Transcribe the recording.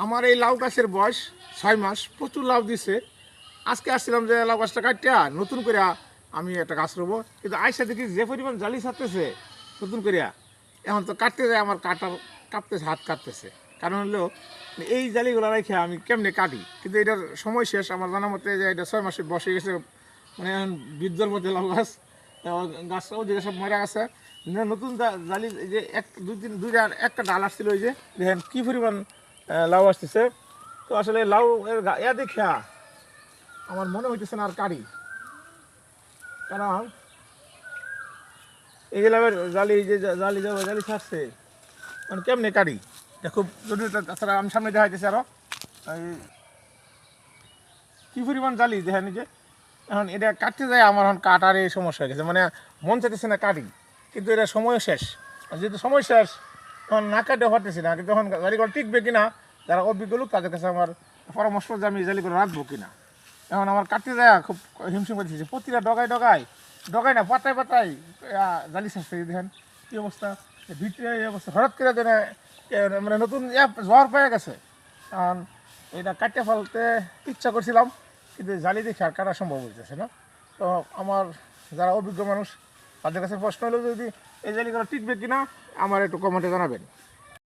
আমার এই লাউ গাছের বয়স 6 মাস, প্রচুর লাউ দিছে। আজকে আসছিলাম যে লাউ গাছটা কাটিয়া নতুন করে আমি একটা গাছ রোবো, কিন্তু আইসা দেখি যে পরিমাণ জালি ছাড়তেছে নতুন করিয়া, এখন তো কাটতে যায় আমার কাঁপতেছে, হাত কাঁপতেছে। কারণ হলো এই জালিগুলো রেখে আমি কেমনে কাটি, কিন্তু এটার সময় শেষ আমার জানা মতে, যে এটা 6 মাসে বসে গেছে। মানে এখন বৃদ্ধর মধ্যে লাউ গাছ, গাছটাও যে সব মরা গেছে। নতুন জালি এই যে এক দুই তিন দুইটা একটা ডাল আসছিল, ওই যে দেখেন কী পরিমাণ লাউ আসতেছে। তো আসলে লাউ এর ইয়া দেখা আমার মনে হইতেছে না আর কারি, কারণ এই যে লাউয়ের জালি, যে জালি জালি ছাড়ছে, মানে কেমনে কারি এটা খুব জরুরি। তাছাড়া আমি সামনে দেখাইতেছি আরও কী পরিমাণ জালি দেখেন। যে এখন এটা কাটতে যায় আমার এখন কাটার এই সমস্যা হয়ে গেছে, মানে মন চাইতেছে না কাটি, কিন্তু এটা সময় শেষ। আর যেহেতু সময় শেষ, তখন না কাটতে পারতেছি না। কিন্তু তখন জালিগুলো টিকবে কিনা, যারা অভিজ্ঞ লোক তাদের কাছে আমার পরামর্শ যে আমি এই জালিগুলো রাখবো কিনা। এখন আমার কাটতে যায় খুব হিমশিম করতেছে, প্রতিটা ডগায় ডগায় ডগায় না পাতায় পাতায় জালি ছাড়ছে। দেখেন কী অবস্থা, ভিতরে এই অবস্থা হঠাৎ করে যেন মানে নতুন জ্বর পেয়ে গেছে। কারণ এটা কাটতে ফেলতে ইচ্ছা করছিলাম, কিন্তু জালি দেখে আর কাটা সম্ভব হইতেছে না। তো আমার যারা অভিজ্ঞ মানুষ তাদের কাছে প্রশ্ন হলো, যদি এই জালিগুলো টিকবে কিনা আমার একটু কমেন্টে জানাবেন।